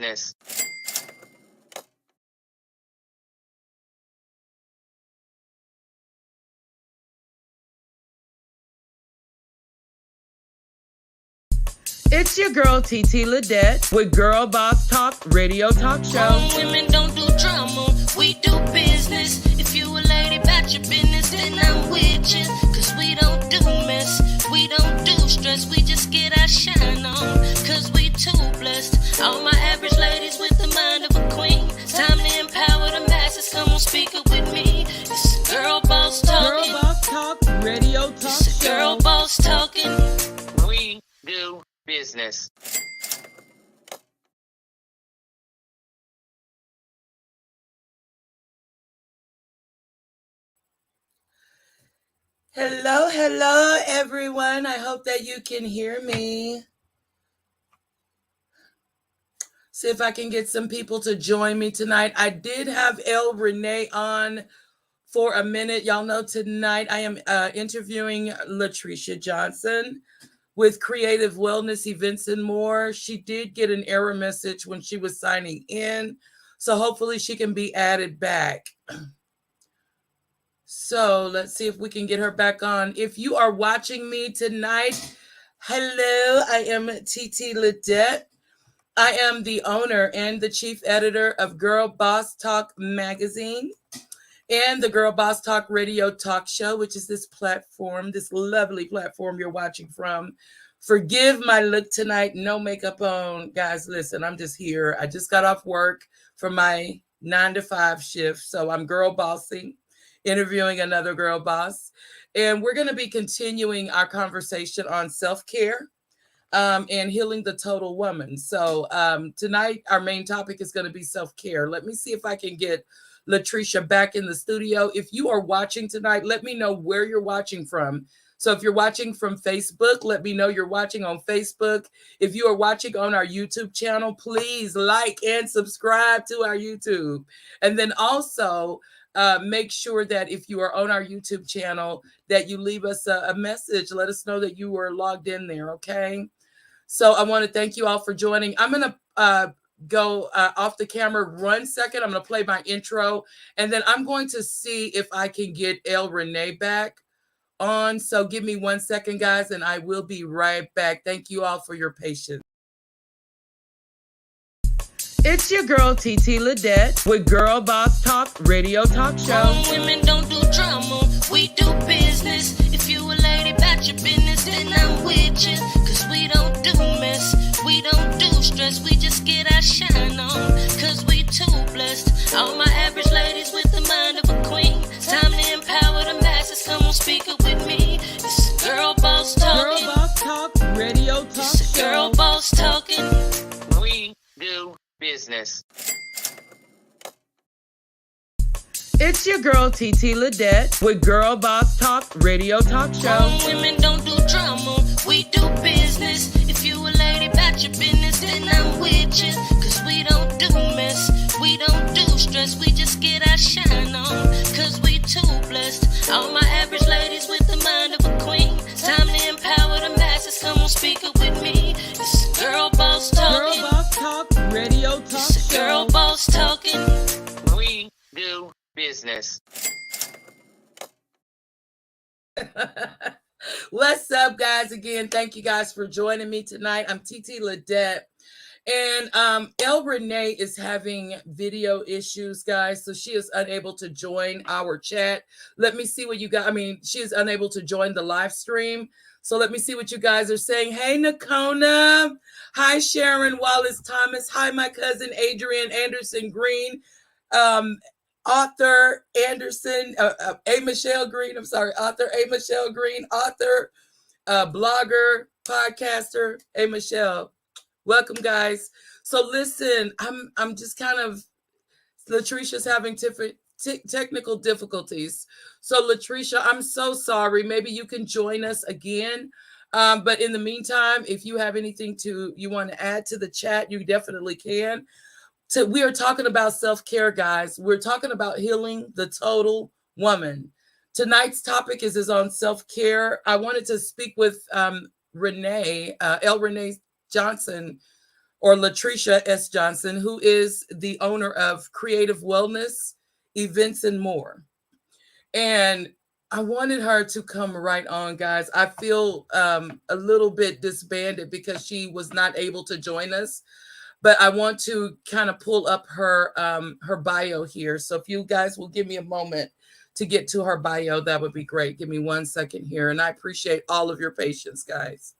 business. It's your girl, TiTi Ladette, with GirlBossTalk radio talk show. Women don't do drama, we do business. If you a lady about your business, then I'm with you. Cause we don't do mess, we don't do stress. We just get our shine on, cause we too blessed. All my average ladies with the mind of a queen. It's time to empower the masses, come on, speak it with me. It's Girl Boss Talking. GirlBossTalk radio talk It's show. Girl Boss Talking. We do business. Hello, everyone. I hope that you can hear me. See if I can get some people to join me tonight. I did have Renee on for a minute. Y'all know tonight I am interviewing Latresia Johnson with Creative Wellness Events and More. She did get an error message when she was signing in, so hopefully she can be added back. So let's see if we can get her back on. If you are watching me tonight, hello, I am TiTi Ladette. I am the owner and the chief editor of GirlBossTalk magazine and the GirlBossTalk radio talk show, which is this platform, this lovely platform you're watching from. Forgive my look tonight, no makeup on. Guys, listen, I'm just here. I just got off work from my 9-to-5 shift, so I'm girl bossing, interviewing another girl boss. And we're going to be continuing our conversation on self-care and healing the total woman. So tonight, our main topic is going to be self-care. Let me see if I can get Latresia back in the studio. If you are watching tonight, let me know where you're watching from. So if you're watching from Facebook, let me know you're watching on Facebook. If you are watching on our YouTube channel, please like and subscribe to our YouTube. And then also make sure that if you are on our YouTube channel, that you leave us a message. Let us know that you were logged in there, okay? So I want to thank you all for joining. I'm going to go off the camera 1 second. I'm going to play my intro, and then I'm going to see if I can get Renee back on. So give me 1 second, guys, and I will be right back. Thank you all for your patience. It's your girl, TiTi Ladette, with GirlBossTalk radio talk show. Women don't do drama, we do business. If you a lady about your business, then I'm with you. Cause we don't do mess, we don't do stress. We just get our shine on, cause we too blessed. All my average ladies with the mind of a queen. It's time to empower the masses, come on, speak it with me. It's Girl Boss Talking. GirlBossTalk radio talk It's show. Girl Boss Talking. We do business. It's your girl, TiTi Ladette, with GirlBossTalk radio talk show. Women don't do drama, we do business. If you a lady about your business, then I'm with you. Cause we don't do mess, we don't do stress. We just get our shine on, cause we too blessed. All my average ladies with the mind of a queen. It's time to empower the masses, come on, speak it with me. It's Girl Boss Talking. GirlBossTalk radio talk It's show. Girl Boss Talking. We do business. What's up, guys? Again, thank you guys for joining me tonight. I'm TiTi Ladette, and Renee is having video issues, guys, so she is unable to join our chat. Let me see what you got. She is unable to join the live stream. So let me see what you guys are saying. Hey, Nakona. Hi, Sharon Wallace Thomas. Hi, my cousin Adrian Anderson Green. Author Anderson, A. Michelle Green. I'm sorry, author A. Michelle Green. Author, blogger, podcaster A. Michelle. Welcome, guys. So listen, I'm just kind of, Latresia's having technical difficulties. So Latresia, I'm so sorry. Maybe you can join us again. But in the meantime, if you have anything you want to add to the chat, you definitely can. So we are talking about self-care, guys. We're talking about healing the total woman. Tonight's topic is on self-care. I wanted to speak with Renee, Renee Johnson, or Latresia S. Johnson, who is the owner of Creative Wellness, Events, and More. And I wanted her to come right on, guys. I feel a little bit disbanded because she was not able to join us, but I want to kind of pull up her bio here. So if you guys will give me a moment to get to her bio, that would be great. Give me 1 second here, and I appreciate all of your patience, guys.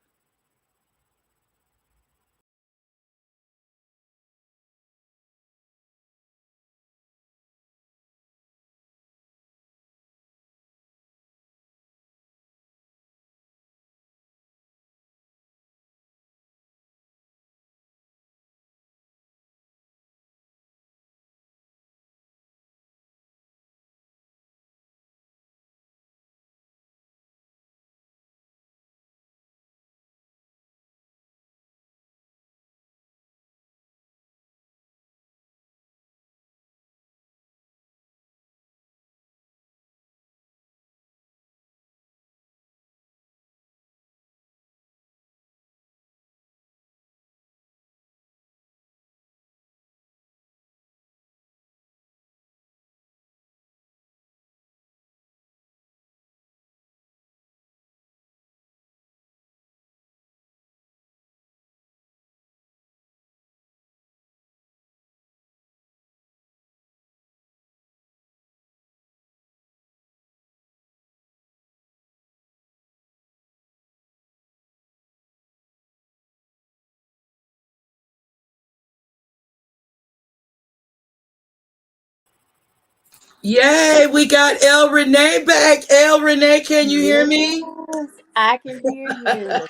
Yay, we got El Renee back. El Renee, can you hear me? Yes, I can hear you.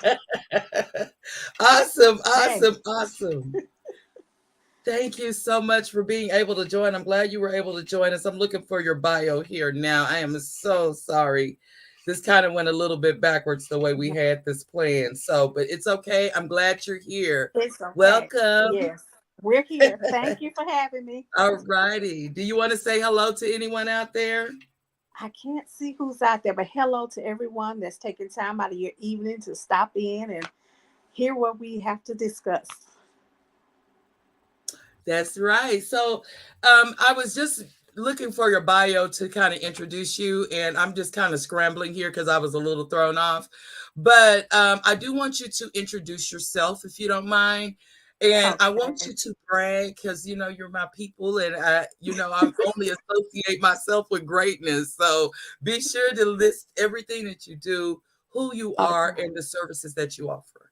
Awesome, Hey, awesome, awesome. Thank you so much for being able to join. I'm glad you were able to join us. I'm looking for your bio here now. I am so sorry. This kind of went a little bit backwards the way we had this plan. So, but it's okay. I'm glad you're here. it's okay. Welcome. Yes, we're here. Thank you for having me. All righty. Do you want to say hello to anyone out there? I can't see who's out there, but hello to everyone that's taking time out of your evening to stop in and hear what we have to discuss. That's right. So I was just looking for your bio to kind of introduce you, and I'm just kind of scrambling here because I was a little thrown off. But I do want you to introduce yourself if you don't mind. And I want Okay. you to brag because you know you're my people, and I'm only associate myself with greatness. So be sure to list everything that you do, who you are, Okay. and the services that you offer.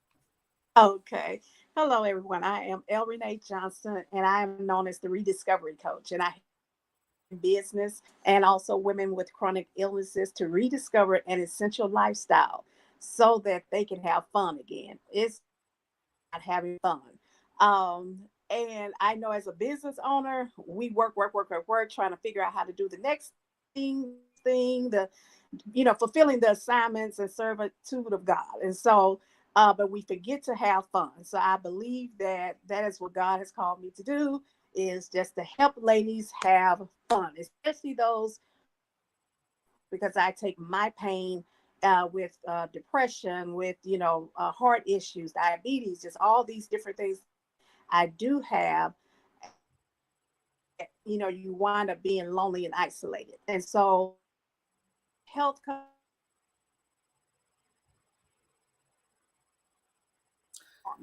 Okay. Hello, everyone. I am El Renee Johnson, and I am known as the Rediscovery Coach. And I business and also women with chronic illnesses to rediscover an essential lifestyle so that they can have fun again. It's not having fun. And I know as a business owner, we work, trying to figure out how to do the next thing, the fulfilling the assignments and servitude of God. And so, but we forget to have fun. So I believe that that is what God has called me to do, is just to help ladies have fun, especially those, because I take my pain with depression, with heart issues, diabetes, just all these different things I do have. You wind up being lonely and isolated, and so health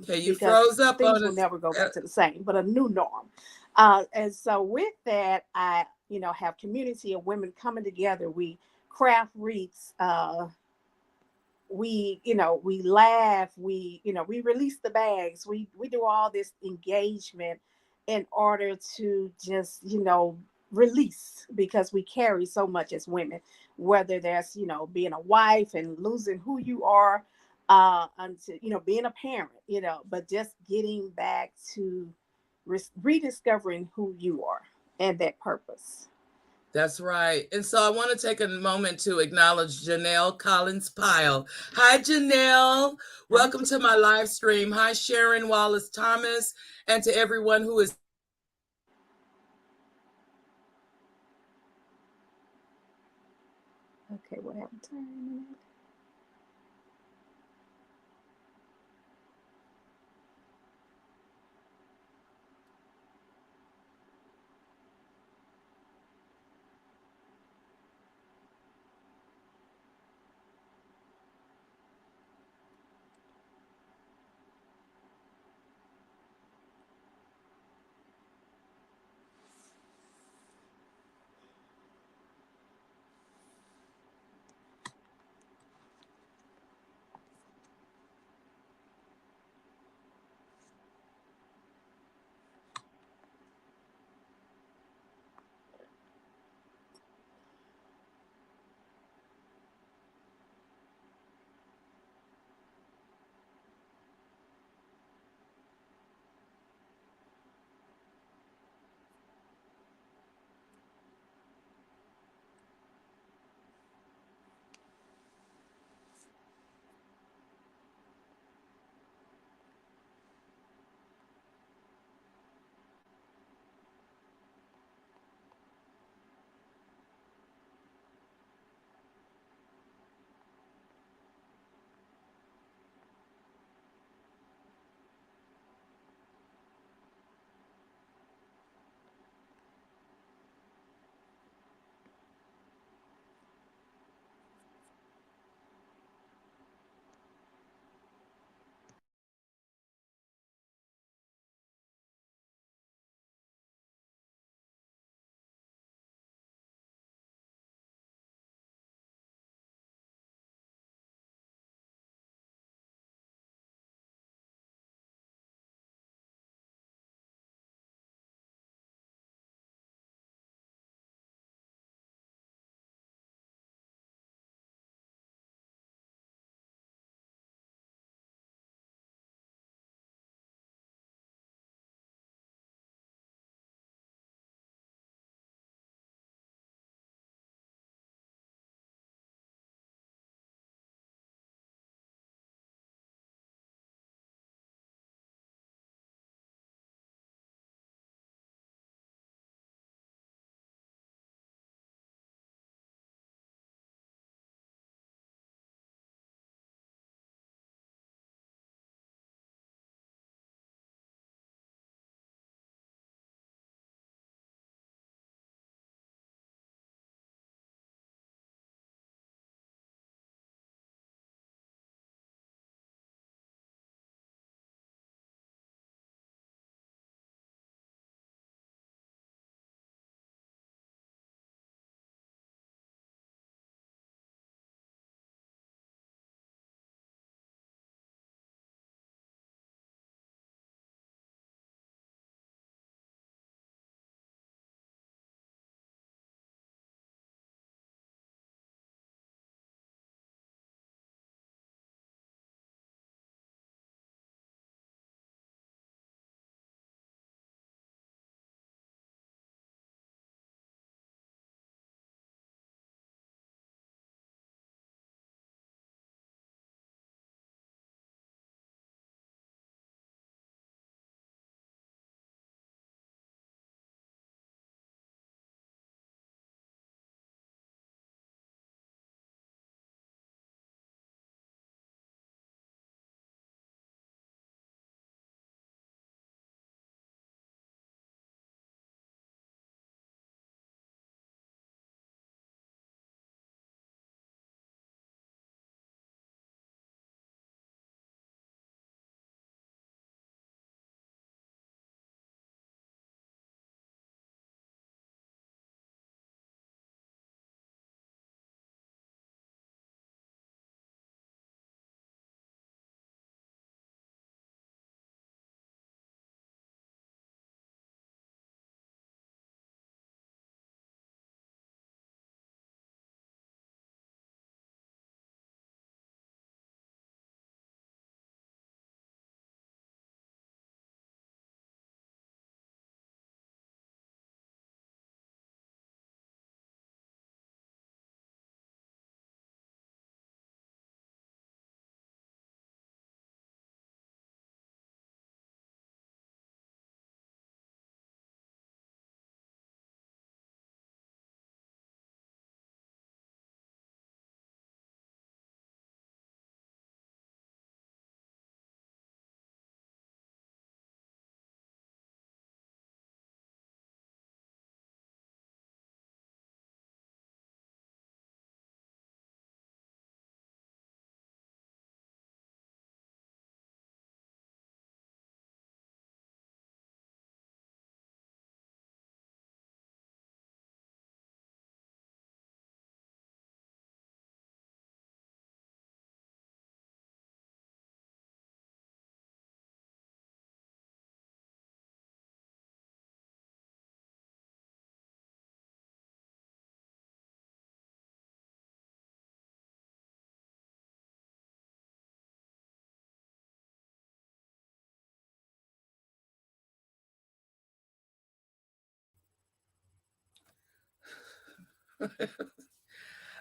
Okay, you because froze up things on will us. never go back to the same, but a new norm. And so with that, I, have community of women coming together. We craft wreaths. We laugh. We release the bags. We do all this engagement in order to just, release, because we carry so much as women, whether that's, being a wife and losing who you are, unto, being a parent, but just getting back to rediscovering who you are and that purpose. That's right. And so I want to take a moment to acknowledge Janelle Collins Pyle. Hi, Janelle. I Welcome to my live stream. Hi, Sharon Wallace Thomas, and to everyone who is. Okay, what happened to her?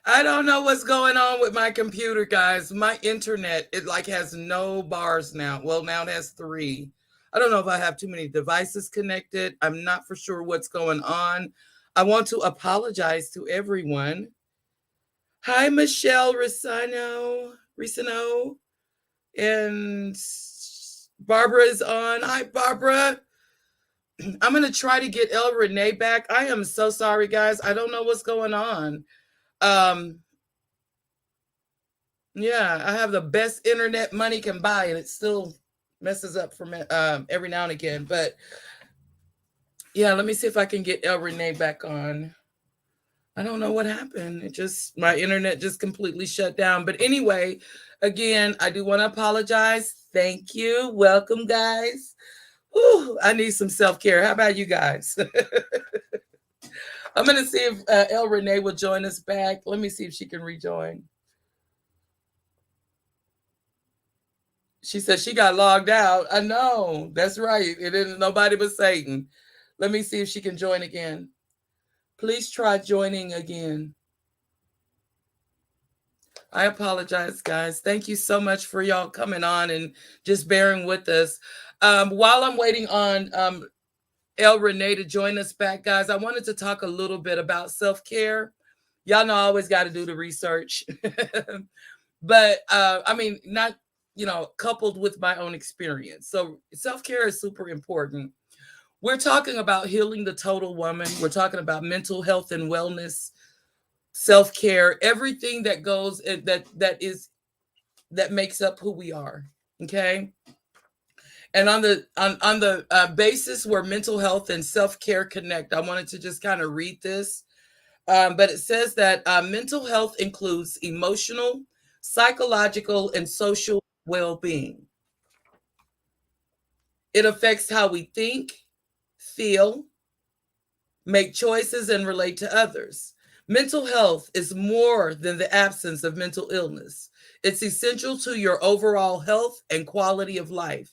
I don't know what's going on with my computer, guys. My internet, it like has no bars now. Well, now it has three. I don't know if I have too many devices connected. I'm not for sure what's going on. I want to apologize to everyone. Hi, Michelle Ricino, and Barbara is on. Hi, Barbara. I'm going to try to get El Renee back. I am so sorry, guys. I don't know what's going on. Um, Yeah, I have the best internet money can buy, and it still messes up for me every now and again. But yeah, let me see if I can get El Renee back on. I don't know what happened. It just my internet just completely shut down. But anyway, again, I do want to apologize. Thank you. Welcome, guys. Whew, I need some self care. How about you guys? I'm gonna see if El Renee will join us back. Let me see if she can rejoin. She said she got logged out. I know. That's right. It isn't nobody but Satan. Let me see if she can join again. Please try joining again. I apologize, guys. Thank you so much for y'all coming on and just bearing with us. While I'm waiting on El Renee to join us back, guys, I wanted to talk a little bit about self-care. Y'all know I always got to do the research. But I mean, not, coupled with my own experience. So self-care is super important. We're talking about healing the total woman. We're talking about mental health and wellness, self-care, everything that goes that makes up who we are. Okay. And on the basis where mental health and self-care connect, I wanted to just kind of read this. But it says that mental health includes emotional, psychological, and social well-being. It affects how we think, feel, make choices, and relate to others. Mental health is more than the absence of mental illness. It's essential to your overall health and quality of life.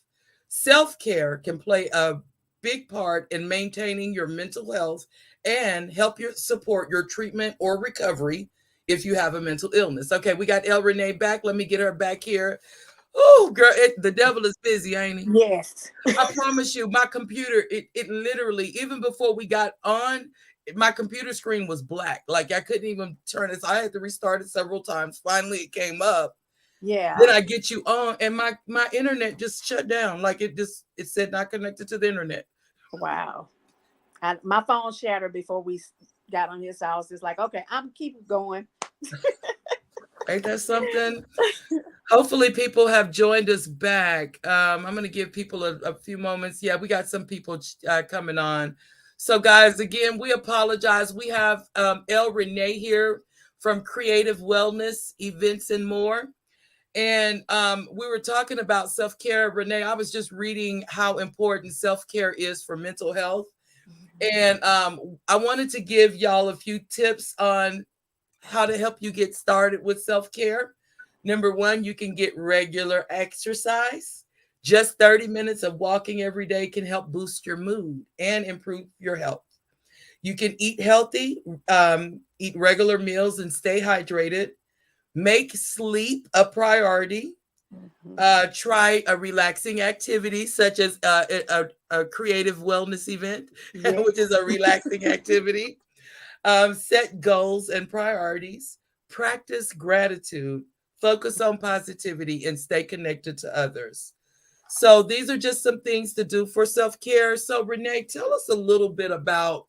Self-care can play a big part in maintaining your mental health and help you support your treatment or recovery if you have a mental illness. Okay, we got El Renee back. Let me get her back here. Oh, girl, the devil is busy, ain't he? Yes. I promise you, my computer, it literally, even before we got on, my computer screen was black. Like I couldn't even turn it. So I had to restart it several times. Finally, it came up. Then Yeah. I get you on, and my internet just shut down. Like it said not connected to the internet. Wow. My phone shattered before we got on his house. It's like, okay, I'm keep going. Ain't that something? Hopefully, people have joined us back. I'm going to give people a few moments. Yeah, we got some people coming on. So, guys, again, we apologize. We have El Renee here from Creative Wellness Events and More. And we were talking about self-care. Renee, I was just reading how important self-care is for mental health. And I wanted to give y'all a few tips on how to help you get started with self-care. Number one, you can get regular exercise. Just 30 minutes of walking every day can help boost your mood and improve your health. You can eat healthy, eat regular meals and stay hydrated. Make sleep a priority. Try a relaxing activity such as a creative wellness event, Yes. which is a relaxing activity. Set goals and priorities. Practice gratitude. Focus on positivity and stay connected to others. So these are just some things to do for self-care. So Renee, tell us a little bit about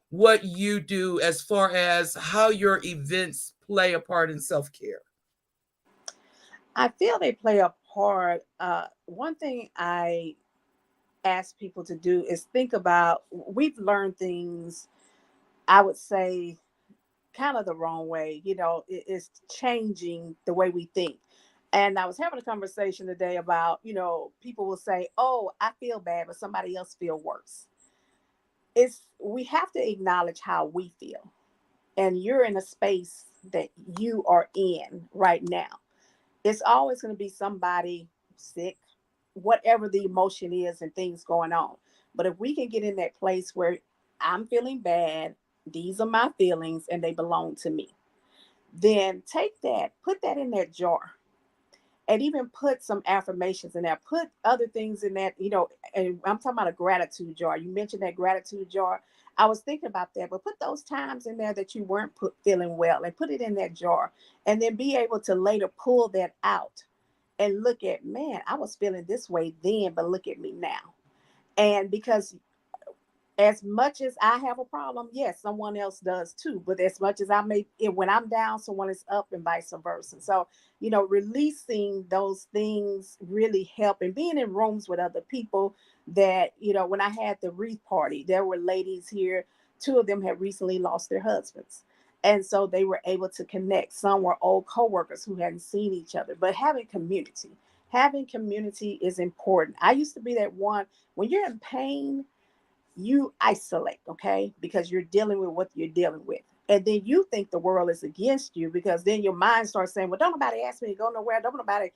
what you do as far as how your events play a part in self-care. I feel they play a part. One thing I ask people to do is think about, we've learned things, I would say, kind of the wrong way. It's changing the way we think. And I was having a conversation today about, people will say, oh, I feel bad, but somebody else feel worse. We have to acknowledge how we feel. And you're in a space that you are in right now. It's always going to be somebody sick, whatever the emotion is and things going on. But if we can get in that place where I'm feeling bad, These are my feelings and they belong to me. Then take that, put that in that jar, and even put some affirmations in there. Put other things in that, and I'm talking about a gratitude jar. You mentioned that gratitude jar. I was thinking about that, but put those times in there that you weren't feeling well and put it in that jar, and then be able to later pull that out and look at, man, I was feeling this way then, but look at me now. And because as much as I have a problem, yes, someone else does too. But as much as when I'm down, someone is up, and vice versa. So, releasing those things really help. And being in rooms with other people that, when I had the wreath party, there were ladies here. Two of them had recently lost their husbands. And so they were able to connect. Some were old coworkers who hadn't seen each other, but having community is important. I used to be that one when you're in pain, you isolate, okay, because you're dealing with what you're dealing with. And then you think the world is against you, because then your mind starts saying, well, don't nobody ask me to go nowhere. Don't nobody,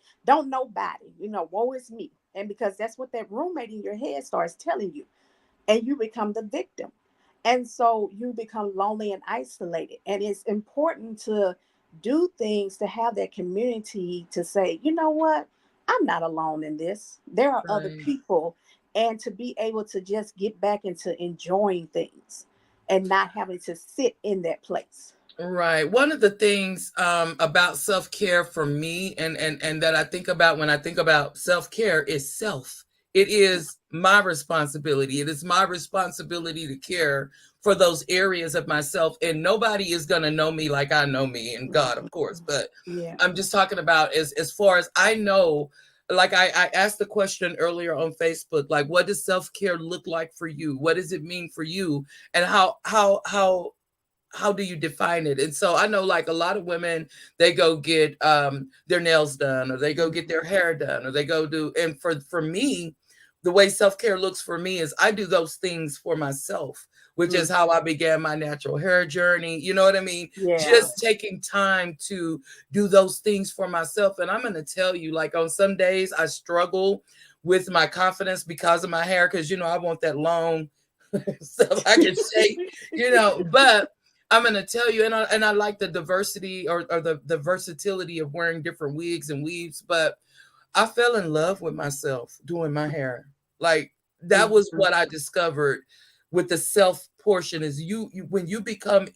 woe is me. And because that's what that roommate in your head starts telling you, and you become the victim. And so you become lonely and isolated. And it's important to do things to have that community to say, you know what? I'm not alone in this. There are other Right. people. And to be able to just get back into enjoying things and not having to sit in that place. Right. One of the things about self-care for me, and that I think about when I think about self-care, is self. It is my responsibility. It is my responsibility to care for those areas of myself. And nobody is going to know me like I know me, and God, of course. But Yeah. I'm just talking about as far as I know, like I asked the question earlier on Facebook, like, what does self-care look like for you? What does it mean for you? And how do you define it? And so I know, like, a lot of women, they go get their nails done, or they go get their hair done, or they go do, and for me, the way self-care looks for me is I do those things for myself, which is how I began my natural hair journey. You know what I mean? Yeah. Just taking time to do those things for myself. And I'm going to tell you, like, on some days I struggle with my confidence because of my hair, because I want that long stuff I can shake, but I'm going to tell you, and I like the diversity, or the versatility of wearing different wigs and weaves, but I fell in love with myself doing my hair. Like, that was Mhm. what I discovered with the self portion, is when you become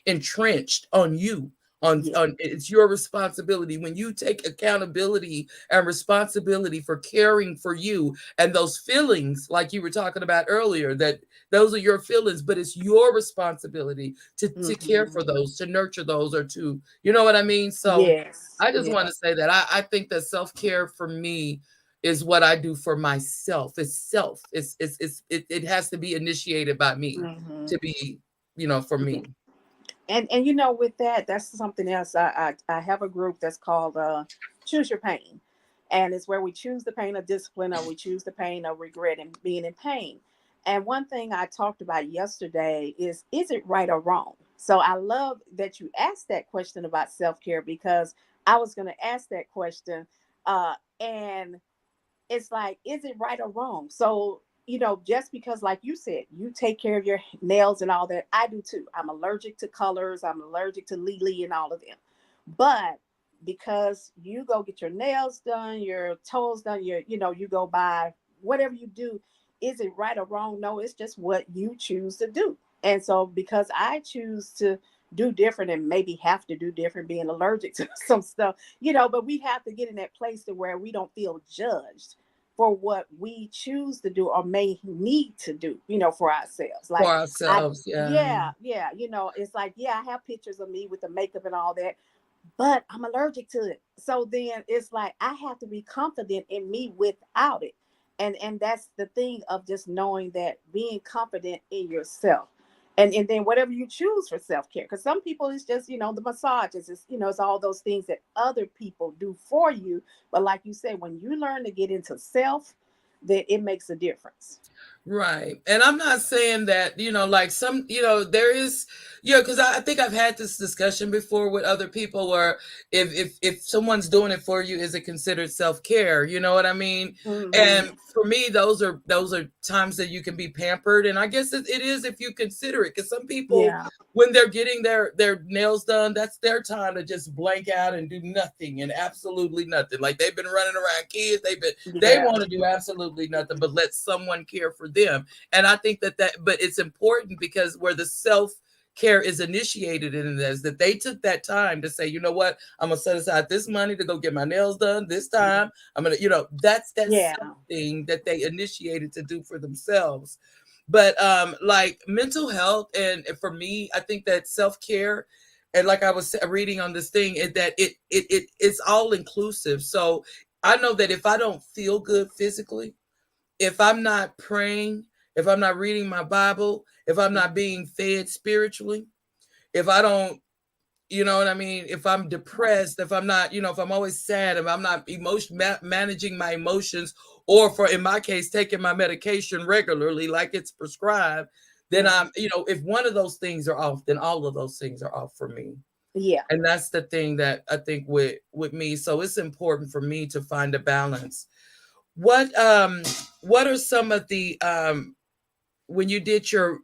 entrenched on you, Yeah. on it's your responsibility. When you take accountability and responsibility for caring for you, and those feelings, like you were talking about earlier, that those are your feelings, but it's your responsibility to care for Mhm. those, to nurture those, or to, you know what I mean? So Yes. I just Yeah. want to say that I think that self-care for me is what I do for myself. It's self. It has to be initiated by me Mhm. to be, for Yeah. me. And with that, that's something else. I have a group that's called Choose Your Pain, and it's where we choose the pain of discipline, or we choose the pain of regret and being in pain. And one thing I talked about yesterday is it right or wrong? So I love that you asked that question about self care, because I was going to ask that question, and it's like, is it right or wrong? So, just because, like you said, you take care of your nails and all that, I do too. I'm allergic to colors, I'm allergic to Lily and all of them. But because you go get your nails done, your toes done, you go buy whatever you do, is it right or wrong? No, it's just what you choose to do. And so, because I choose to do different, and maybe have to do different, being allergic to some stuff, but we have to get in that place to where we don't feel judged for what we choose to do or may need to do, for ourselves. For Like, ourselves, yeah. yeah, it's like, yeah, I have pictures of me with the makeup and all that, but I'm allergic to it. So then it's like, I have to be confident in me without it. And that's the thing of just knowing that, being confident in yourself. And then whatever you choose for self-care, because some people, it's just, the massages, it's all those things that other people do for you. But like you said, when you learn to get into self, then it makes a difference. Right. And I'm not saying that, like some, there is, because I think I've had this discussion before with other people where if someone's doing it for you, is it considered self-care? You know what I mean? Hmm. And for me, those are times that you can be pampered. And I guess it is if you consider it, because some people, Yeah. when they're getting their nails done, that's their time to just blank out and do nothing and absolutely nothing. Like they've been running around kids, they Yeah. want to do absolutely nothing but let someone care for them. And I think but it's important because where the self care is initiated in this, that they took that time to say, you know what, I'm gonna set aside this money to go get my nails done this time. I'm gonna, that's Yeah. something that they initiated to do for themselves. But like mental health, and for me, I think that self care, and like I was reading on this thing, is that it's all inclusive. So I know that if I don't feel good physically, if I'm not praying, if I'm not reading my Bible, if I'm not being fed spiritually, if I don't, you know what I mean? If I'm depressed, if I'm not, if I'm always sad, if I'm not managing my emotions, or for in my case, taking my medication regularly, like it's prescribed, then Mhm. if one of those things are off, then all of those things are off for me. Yeah. And that's the thing that I think with me. So it's important for me to find a balance. What are some of the when you did your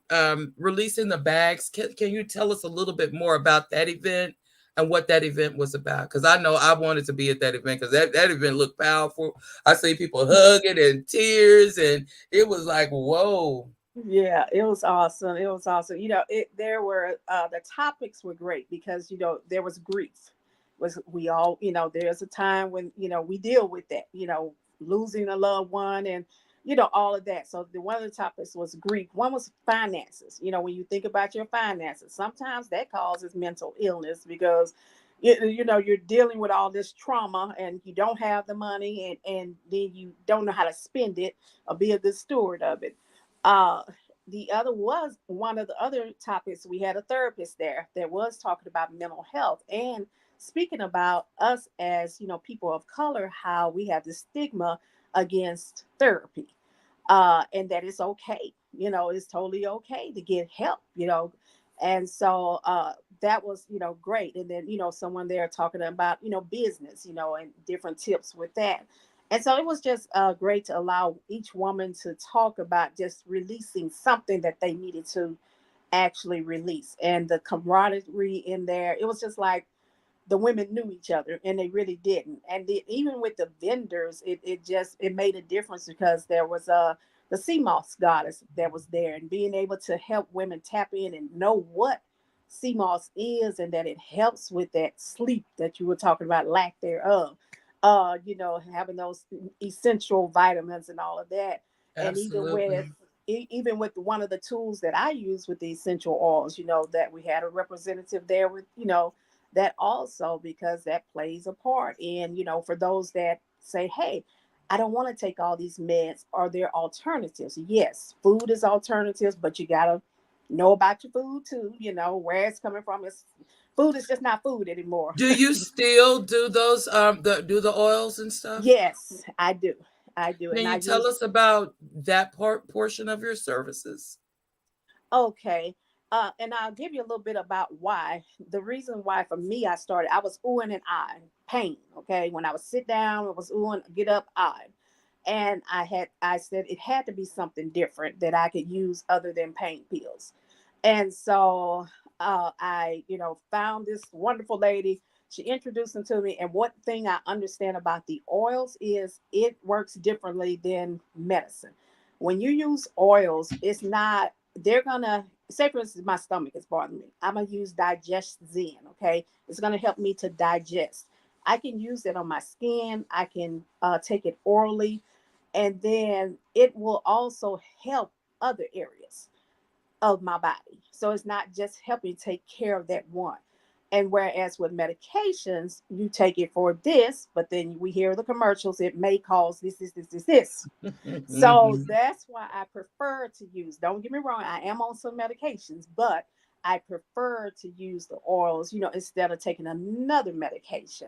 releasing the bags, can you tell us a little bit more about that event and what that event was about? Because I know I wanted to be at that event, because that event looked powerful. I see people hugging and tears, and it was like, whoa. Yeah, it was awesome. It was awesome. There were the topics were great because there was grief. Was we all there's a time when we deal with that. Losing a loved one and all of that. So one of the topics was grief. One was finances. When you think about your finances, sometimes that causes mental illness because you're dealing with all this trauma and you don't have the money and then you don't know how to spend it or be a good steward of it. uh the other was one of the other topics. We had a therapist there that was talking about mental health and speaking about us as people of color, how we have this stigma against therapy, and that it's okay, it's totally okay to get help, and so that was great. And then someone there talking about business, and different tips with that. And so it was just great to allow each woman to talk about just releasing something that they needed to actually release. And the camaraderie in there, it was just like the women knew each other and they really didn't. And even with the vendors, it made a difference because there was the sea moss goddess that was there, and being able to help women tap in and know what sea moss is and that it helps with that sleep that you were talking about, lack thereof. Having those essential vitamins and all of that. And Absolutely. even with one of the tools that I use with the essential oils, that we had a representative there with, that also, because that plays a part in, for those that say, hey, I don't want to take all these meds. Are there alternatives? Yes, food is alternatives, but you got to know about your food too, where it's coming from. Food is just not food anymore. Do you still do those the oils and stuff? Yes, I do. I do. Can And I you tell use, us about that portion of your services? okay. And I'll give you a little bit about why. The reason why for me I started, I was oohing and I pain. Okay. When I would sit down, it was oohing, get up, I. And I said it had to be something different that I could use other than pain pills. And so I, found this wonderful lady. She introduced them to me. And one thing I understand about the oils is it works differently than medicine. When you use oils, it's not, they're gonna say, for instance, my stomach is bothering me. I'm gonna use Digest Zen, okay? It's gonna help me to digest. I can use it on my skin. I can take it orally, and then it will also help other areas of my body. So it's not just helping take care of that one. And whereas with medications, you take it for this, but then we hear the commercials, it may cause this. So Mhm. that's why I prefer to use, don't get me wrong, I am on some medications, but I prefer to use the oils, instead of taking another medication.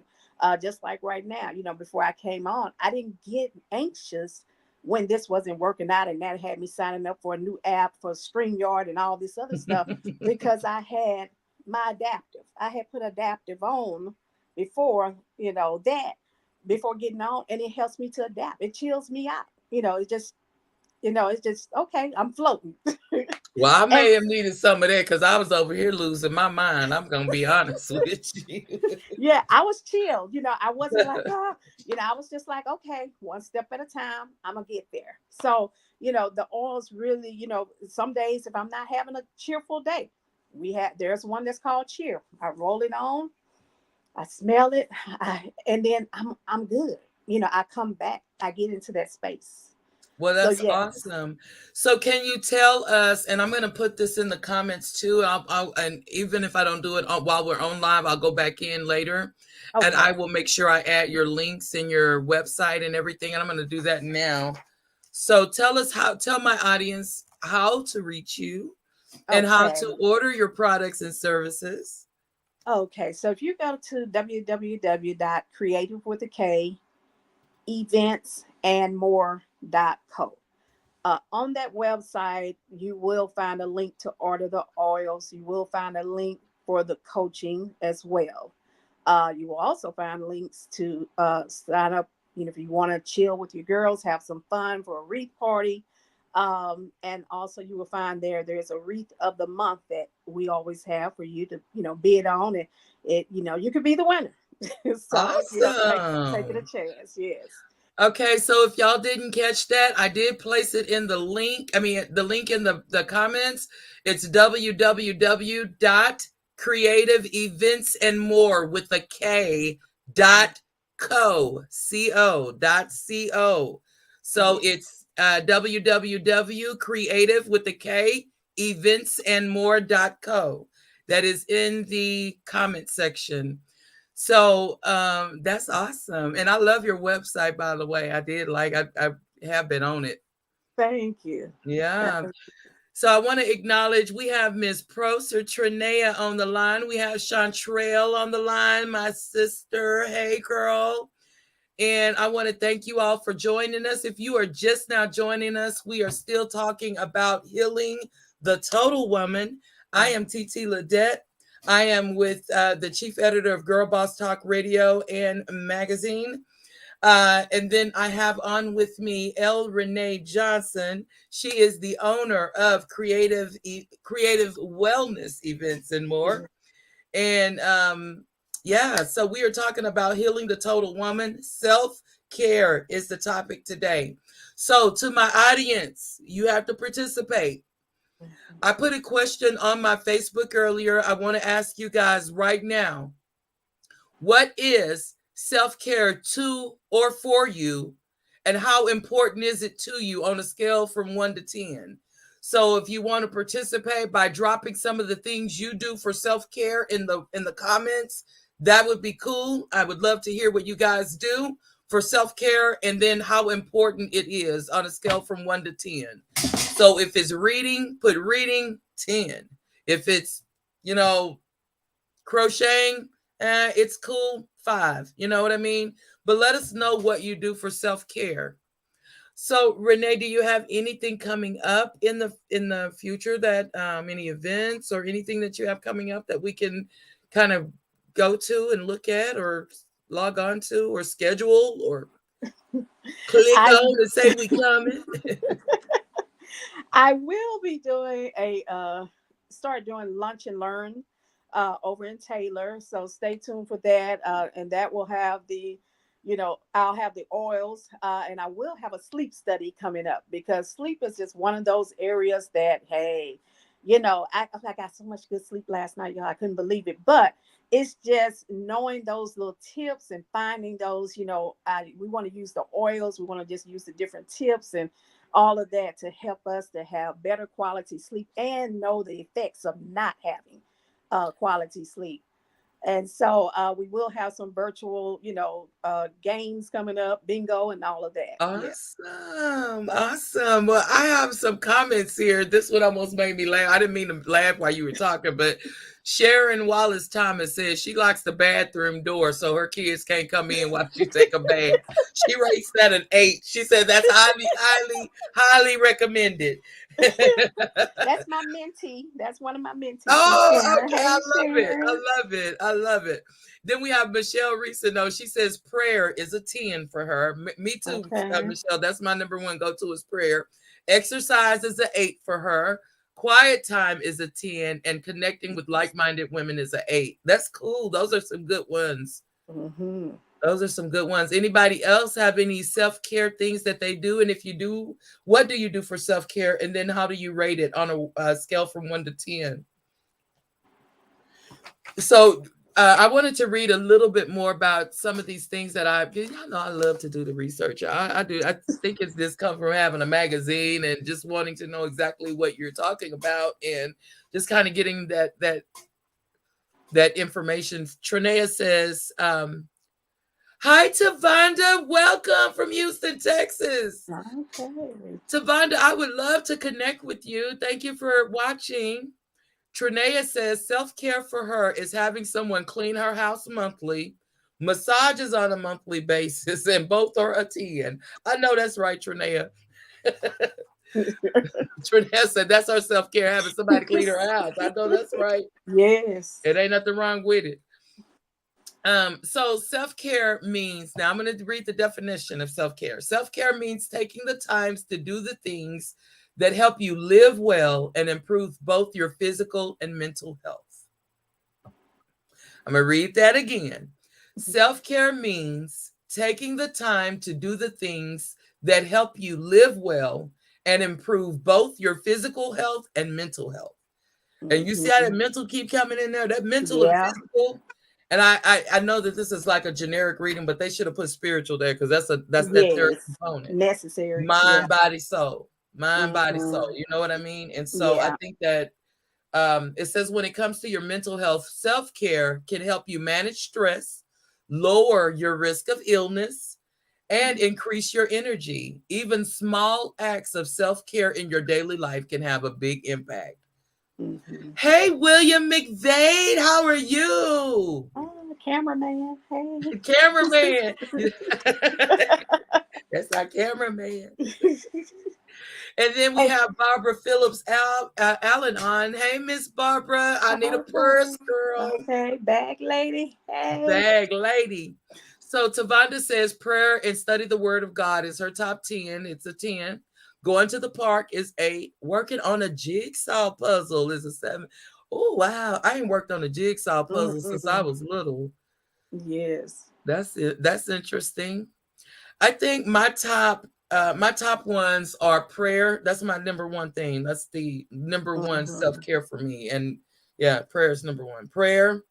Just like right now, before I came on, I didn't get anxious when this wasn't working out, and that had me signing up for a new app for StreamYard and all this other stuff because I had my adaptive. I had put adaptive on before, that before getting on, and it helps me to adapt. It chills me out. It's just okay. I'm floating. Well, I And may have needed some of that because I was over here losing my mind. I'm gonna be honest with you. yeah, I was chilled. I wasn't like, I was just like, okay, one step at a time. I'm gonna get there. So, the oils really, some days if I'm not having a cheerful day, there's one that's called cheer. I roll it on, I smell it, and then I'm good. I come back, I get into that space. Well, So that's yeah. awesome. So can you tell us, and I'm going to put this in the comments too, and even if I don't do it while we're on live, I'll go back in later and I Okay. will make sure I add your links and your website and everything. And I'm going to do that now. So tell my audience how to reach you and how Okay. to order your products and services. Okay. So if you go to www.creativewithak.eventsandmore.co. On that website, you will find a link to order the oils. You will find a link for the coaching as well. You will also find links to sign up, if you want to chill with your girls, have some fun for a wreath party. And also you will find there's a wreath of the month that we always have for you to, bid on, and you could be the winner. So, take it a Awesome. chance. Yes. Okay, so if y'all didn't catch that, I did place it in the link. I mean, the link in the comments. It's www.creativeeventsandmore with a K .co. So Yes. it's www.creative with a K eventsandmore.co. That is in the comment section. So that's awesome. And I love your website, by the way. I have been on it. Thank you. Yeah. So I want to acknowledge we have Miss Renee on the line. We have Chantrell on the line, my sister. Hey, girl. And I want to thank you all for joining us. If you are just now joining us, we are still talking about healing the total woman. I am TiTi Ladette. I am with the chief editor of GirlBossTalk Radio and magazine. And then I have on with me Renee Johnson. She is the owner of Creative Wellness Events and More. And so we are talking about healing the total woman. Self-care is the topic today. So to my audience, you have to participate. I put a question on my Facebook earlier. I want to ask you guys right now, what is self-care to or for you, and how important is it to you on a scale from 1 to 10? So if you want to participate by dropping some of the things you do for self-care in the comments, that would be cool. I would love to hear what you guys do for self-care, and then how important it is on a scale from 1 to 10. So if it's reading, put reading 10. If it's, crocheting, it's cool 5. You know what I mean? But let us know what you do for self-care. So Renee, do you have anything coming up in the future, that any events or anything that you have coming up that we can kind of go to and look at or log on to or schedule or click I on and say we coming? I will be doing start doing lunch and learn over in Taylor. So stay tuned for that. And that will have I'll have the oils, and I will have a sleep study coming up, because sleep is just one of those areas that, hey, I got so much good sleep last night, y'all. I couldn't believe it. But it's just knowing those little tips and finding those, we want to use the oils. We want to just use the different tips and all of that to help us to have better quality sleep and know the effects of not having quality sleep. And so we will have some virtual, games coming up, bingo and all of that. Yeah. Awesome. Well, I have some comments here. This one almost made me laugh. I didn't mean to laugh while you were talking, but Sharon Wallace Thomas says she locks the bathroom door so her kids can't come in while she take a bath. She rates that an 8. She said that's highly recommended. That's my mentee. That's one of my mentees. Oh, Sharon. okay. Hey, I love it. Sharon. I love it. I love it. Then we have Michelle Reesa. No, she says prayer is a 10 for her. Me too, Okay. Michelle. That's my number one go-to is prayer. Exercise is an 8 for her. Quiet time is a 10. And connecting with like-minded women is an 8. That's cool. Those are some good ones. Mm-hmm. Those are some good ones. Anybody else have any self-care things that they do? And if you do, what do you do for self-care? And then how do you rate it on a scale from 1 to 10? So I wanted to read a little bit more about some of these things that y'all know I love to do the research. I do. I think it's this come from having a magazine and just wanting to know exactly what you're talking about and just kind of getting that information. Trinea says, hi, Tavonda. Welcome from Houston, Texas. Okay. Tavonda, I would love to connect with you. Thank you for watching. Trinea says self-care for her is having someone clean her house monthly, massages on a monthly basis, and both are a 10. I know that's right, Trinea. Trinea said that's her self-care, having somebody clean her house. I know that's right. Yes. It ain't nothing wrong with it. So self-care means, now I'm going to read the definition of self-care. Self-care means taking the times to do the things that help you live well and improve both your physical and mental health. I'm going to read that again. Self-care means taking the time to do the things that help you live well and improve both your physical health and mental health. And you see how that mental keep coming in there, that mental and physical. And I know that this is like a generic reading, but they should have put spiritual there because that's that third component. Necessary. Mind, body, soul. Mind, body, soul. You know what I mean? And so I think that it says when it comes to your mental health, self-care can help you manage stress, lower your risk of illness, and increase your energy. Even small acts of self-care in your daily life can have a big impact. Mm-hmm. Hey, William McVeigh, how are you? Oh, cameraman. Hey. Cameraman. That's our cameraman. And then we have Barbara Phillips Allen on. Hey, Miss Barbara, I need a purse, girl. Okay, bag lady. Hey. Bag lady. So Tavonda says prayer and study the word of God is her top 10. It's a 10. Going to the park is 8. Working on a jigsaw puzzle is a 7. Oh, wow. I ain't worked on a jigsaw puzzle since I was little. Yes. That's it. That's interesting. I think my top ones are prayer. That's my number one thing. That's the number one self-care for me. And yeah, prayer is number one. Prayer.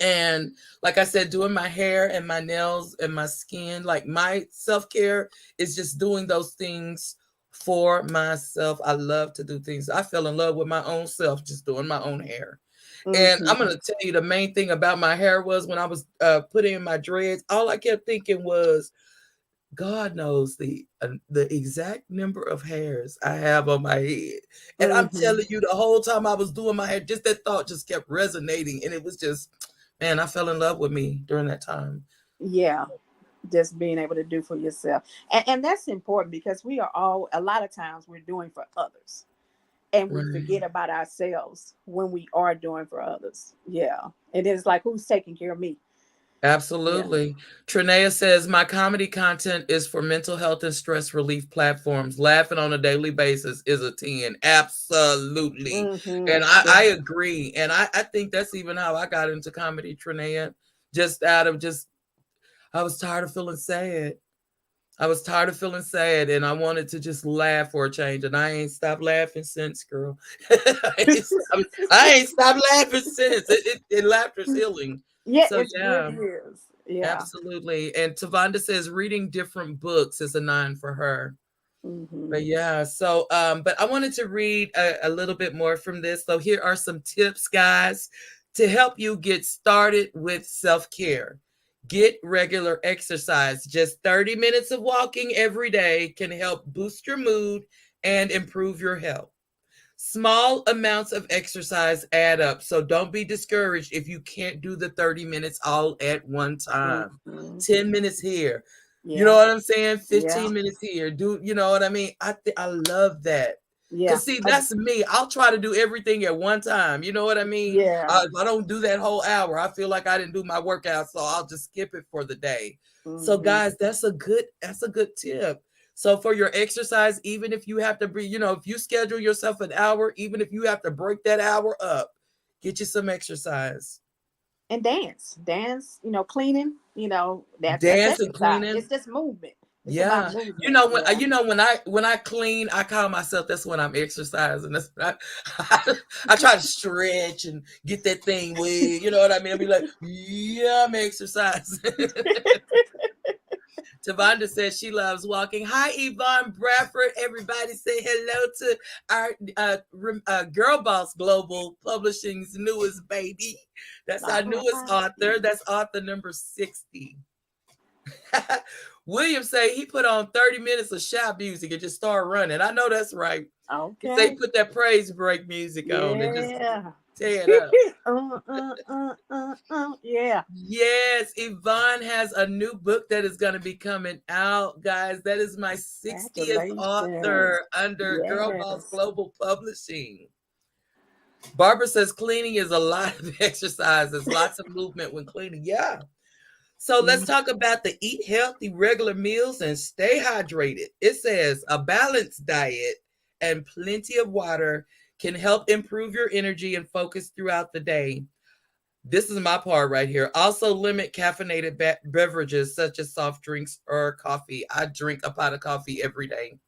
And like I said, doing my hair and my nails and my skin, like my self-care is just doing those things for myself. I love to do things. I fell in love with my own self, just doing my own hair. And I'm going to tell you the main thing about my hair was when I was putting in my dreads, all I kept thinking was, God knows the exact number of hairs I have on my head. And I'm telling you, the whole time I was doing my hair, just that thought just kept resonating. And it was just, man, I fell in love with me during that time. Yeah. Just being able to do for yourself. And that's important because we are all, a lot of times we're doing for others. And we forget about ourselves when we are doing for others. Yeah. And it's like, who's taking care of me? Absolutely. Yeah. Trinea says, my comedy content is for mental health and stress relief platforms. Laughing on a daily basis is a 10. Absolutely. And I agree. And I think that's even how I got into comedy, Trinea. Just out of I was tired of feeling sad. And I wanted to just laugh for a change. And I ain't stopped laughing since, girl. I ain't stopped laughing since. Laughter's healing. Yeah, so, it is. Yeah, absolutely. And Tavonda says reading different books is a 9 for her. But yeah, so but I wanted to read a little bit more from this. So here are some tips, guys, to help you get started with self-care. Get regular exercise. Just 30 minutes of walking every day can help boost your mood and improve your health. Small amounts of exercise add up. So don't be discouraged if you can't do the 30 minutes all at one time. Mhm. 10 minutes here. You know Yeah. what I'm saying? Yeah. 15 minutes here. Do you know what I mean? I love that. Yeah. Cause see, that's me. I'll try to do everything at one time. You know what I mean? Yeah. If I don't do that whole hour, I feel like I didn't do my workout, so I'll just skip it for the day. So, Mhm. guys, that's a good tip. So for your exercise, even if you have to be, if you schedule yourself an hour, even if you have to break that hour up, get you some exercise. And dance, cleaning, that's Dance and exercise. cleaning. It's just movement. It's Yeah. about movement. Yeah. When I clean, I call myself, that's when I'm exercising. That's when I try to stretch and get that thing wig. You know what I mean? I'll be like, yeah, I'm exercising. Tavonda says she loves walking. Hi, Yvonne Bradford. Everybody say hello to our Girl Boss Global Publishing's newest baby. That's our newest author. That's author number 60. William say he put on 30 minutes of shop music and just start running. I know that's right. Okay. Say put that praise break music on and just Yeah. tear it up. Yeah. Yes, Yvonne has a new book that is going to be coming out, guys. That is my 60th author under Girl Boss Yes. Global Publishing. Barbara says cleaning is a lot of exercises, lots of movement when cleaning. Yeah. So let's talk about the eat healthy, regular meals and stay hydrated. It says a balanced diet and plenty of water can help improve your energy and focus throughout the day. This is my part right here. Also limit caffeinated beverages such as soft drinks or coffee. I drink a pot of coffee every day.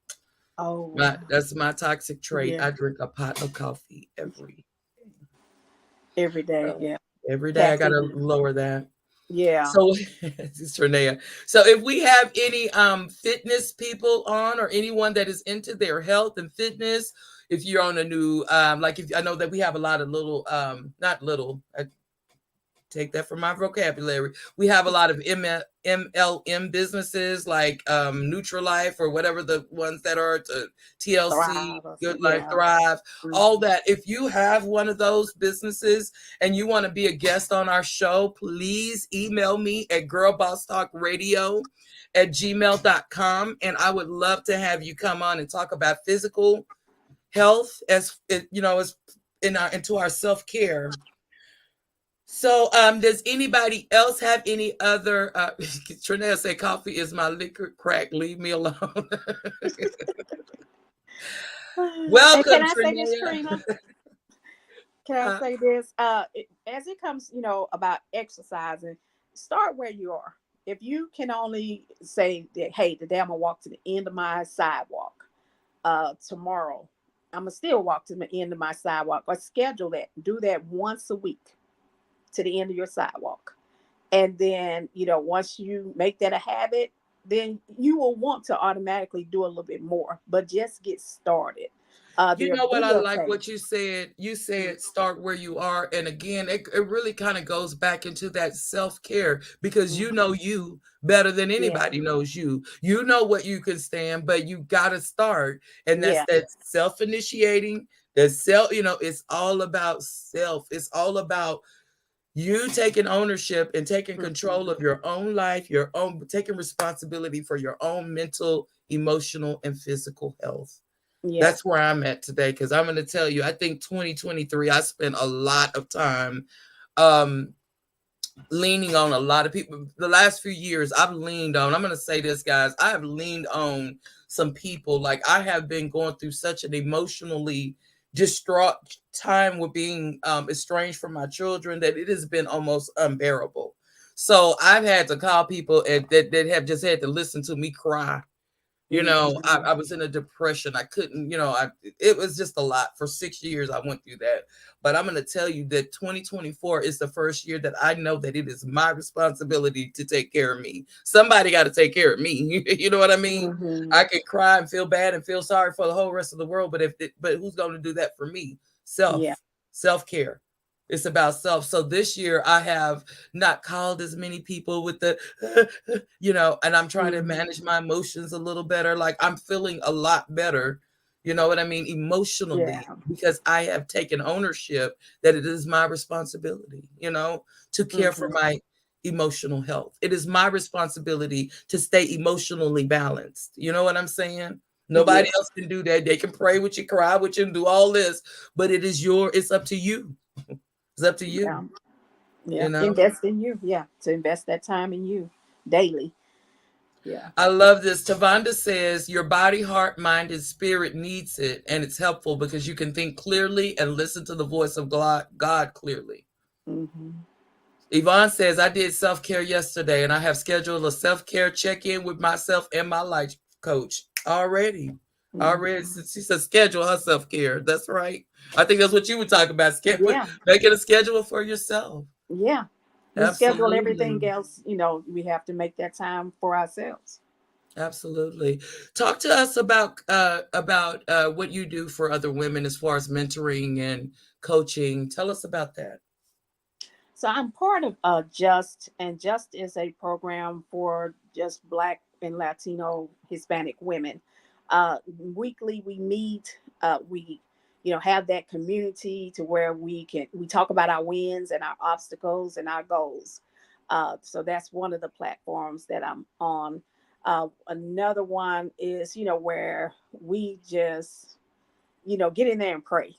Oh, That's my toxic trait. yeah. I drink a pot of coffee every Day. so Yeah. every day. I got to Caffeine. lower that. Yeah. So it's Renee. So if we have any fitness people on or anyone that is into their health and fitness, if you're on a new like if I know that we have a lot of little not little, I take that from my vocabulary. We have a lot of MLM businesses like Nutrilife or whatever the ones that are to TLC, Thrive. Good Life, Yeah. Thrive, all that. If you have one of those businesses and you want to be a guest on our show, please email me at girlbosstalkradio@gmail.com. And I would love to have you come on and talk about physical health as into our self-care. So, does anybody else have any other? Trinell said, "Coffee is my liquor crack. Leave me alone." And Welcome, can I say this, Trinell. Trina? Can I say this? As it comes, about exercising, start where you are. If you can only say that, hey, today I'm gonna walk to the end of my sidewalk. Tomorrow, I'm gonna still walk to the end of my sidewalk, or schedule that. Do that once a week to the end of your sidewalk. And then, once you make that a habit, then you will want to automatically do a little bit more, but just get started. You There are know what I like videotapes. what you said. You said start where you are. And again, it really kind of goes back into that self-care because you know you better than Yeah. anybody knows you. You know what you can stand, but you gotta start. And that's Yeah. that self-initiating, it's all about self. It's all about you taking ownership and taking control of your own life, your own taking responsibility for your own mental, emotional, and physical health. Yeah. That's where I'm at today because I'm going to tell you, I think 2023, I spent a lot of time leaning on a lot of people. The last few years, I'm going to say this, guys, I have leaned on some people. Like I have been going through such an emotionally distraught time with being estranged from my children that it has been almost unbearable. So I've had to call people that have just had to listen to me cry. I was in a depression. I couldn't, it was just a lot. For 6 years, I went through that. But I'm going to tell you that 2024 is the first year that I know that it is my responsibility to take care of me. Somebody got to take care of me. You know what I mean? I can cry and feel bad and feel sorry for the whole rest of the world. But who's going to do that for me? Self-care. It's about self. So this year I have not called as many people with the, and I'm trying to manage my emotions a little better. Like I'm feeling a lot better You know what I mean? Yeah. Emotionally, because I have taken ownership that it is my responsibility, to care for Mm-hmm. my emotional health. It is my responsibility to stay emotionally balanced. You know what I'm saying? Nobody Yes. else can do that. They can pray with you, cry with you, and do all this, but it's up to you. It's up to you, Yeah. Yeah. you know? Invest in you. Yeah. To invest that time in you daily. Yeah. I love this. Tavonda says your body, heart, mind, and spirit needs it, and it's helpful because you can think clearly and listen to the voice of God clearly. Mm-hmm. Yvonne says, I did self-care yesterday, and I have scheduled a self-care check-in with myself and my life coach already. Already. Mm-hmm. She said schedule her self-care. That's right. I think that's what you were talking about. Yeah. Making a schedule for yourself. Yeah. We schedule everything Absolutely. else, we have to make that time for ourselves. Absolutely. Talk to us about what you do for other women as far as mentoring and coaching. Tell us about that. So I'm part of Just, and Just is a program for just Black and Latino Hispanic women. Weekly we meet, we have that community to where we talk about our wins and our obstacles and our goals. So that's one of the platforms that I'm on. Another one is where we just get in there and pray,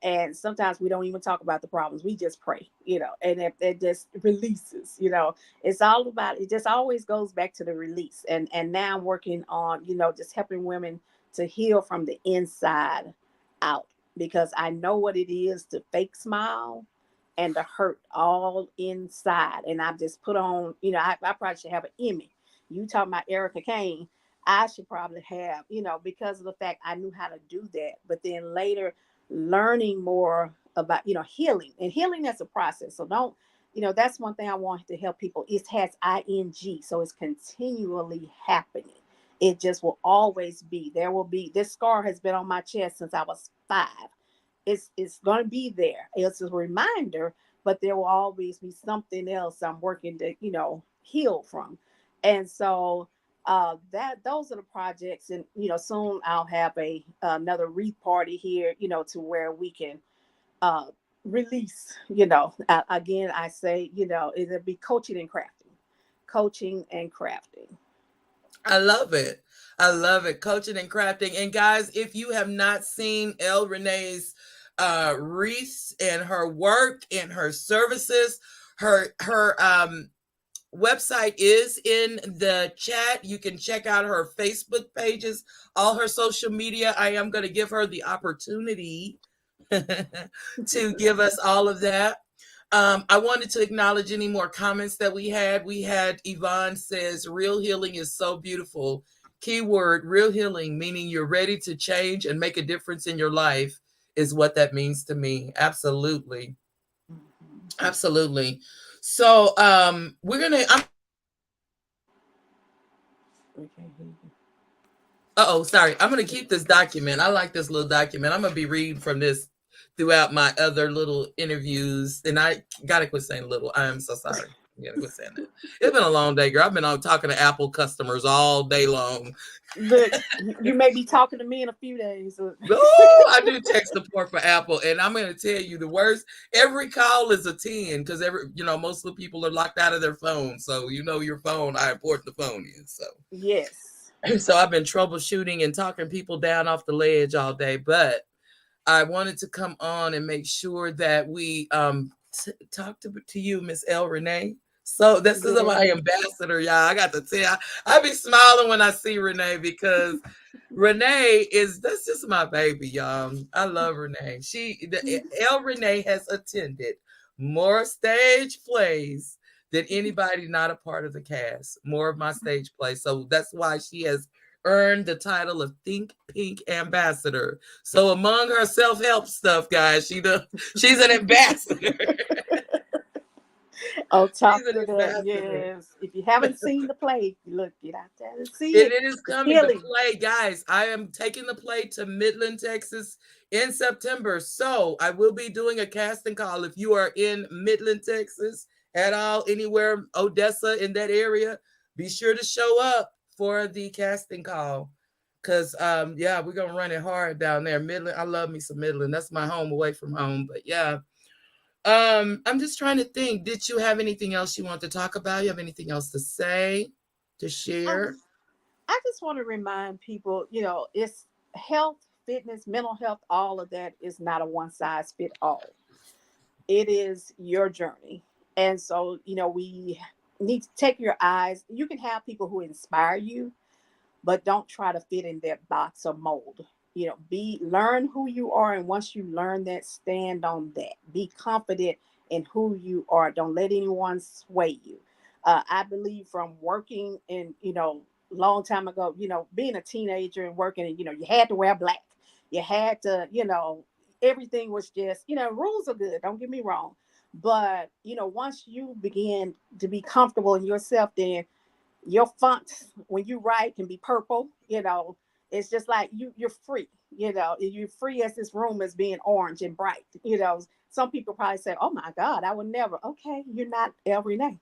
and sometimes we don't even talk about the problems. We just pray, and it just releases, it's all about, it just always goes back to the release. And now I'm working on, just helping women to heal from the inside out, because I know what it is to fake smile and to hurt all inside. And I've just put on, I probably should have an Emmy. You talking about Erica Kane, I should probably have, because of the fact I knew how to do that. But then later, learning more about healing, and healing, that's a process. So don't, that's one thing I want to help people. It has ing, so it's continually happening. It just will always be there. Will be, this scar has been on my chest since I was 5. It's going to be there. It's a reminder, but there will always be something else I'm working to heal from. And so that those are the projects. And soon I'll have another wreath party here, to where we can uh release, again, I say, it'll be coaching and crafting. I love it. I love it. Coaching and crafting. And guys, if you have not seen Renee's wreaths and her work and her services, her website is in the chat. You can check out her Facebook pages, all her social media. I am going to give her the opportunity to give us all of that. I wanted to acknowledge any more comments that we had. We had Yvonne says, real healing is so beautiful. Keyword, real healing, meaning you're ready to change and make a difference in your life, is what that means to me. Absolutely. Absolutely. So we're gonna sorry. I'm going to keep this document. I like this little document. I'm going to be reading from this throughout my other little interviews. And I got to quit saying little. I am so sorry. I got to quit saying that. It's been a long day, girl. I've been on talking to Apple customers all day long. Look, you may be talking to me in a few days. Oh, I do tech support for Apple. And I'm going to tell you the worst. Every call is a 10 because most of the people are locked out of their phone. So your phone, how important the phone is. So Yes. So I've been troubleshooting and talking people down off the ledge all day, but I wanted to come on and make sure that we talk to you, Miss Renee. So this is my ambassador, y'all. I got to tell you, I be smiling when I see Renee because Renee that's just my baby, y'all. I love Renee. Renee has attended more stage plays than anybody not a part of the cast. More of my stage plays. So that's why she has earned the title of Think Pink Ambassador. So among her self-help stuff, guys, she's an ambassador. On top She's an of that, ambassador. yes. If you haven't seen the play, look, get out there and see it. It is It's coming. The healing. play, guys. I am taking the play to Midland, Texas in September. So I will be doing a casting call. If you are in Midland, Texas at all, anywhere, Odessa in that area, be sure to show up for the casting call. Cause yeah, we're gonna run it hard down there. Midland, I love me some Midland. That's my home away from home. But yeah. I'm just trying to think. Did you have anything else you want to talk about? You have anything else to say, to Um, share? I just want to remind people, it's health, fitness, mental health, all of that is not a one size fit all. It is your journey. And so, we need to take your eyes. You can have people who inspire you, but don't try to fit in that box or mold. Learn who you are, and once you learn that, stand on that. Be confident in who you are. Don't let anyone sway you. I believe from working in, long time ago, being a teenager and working, and you had to wear black. You had to, everything was just, rules are good. Don't get me wrong, but once you begin to be comfortable in yourself, then your font when you write can be purple. It's just like you're free. You're free as this room is being orange and bright. Some people probably say, oh my God, I would never. Okay, you're not El Renee.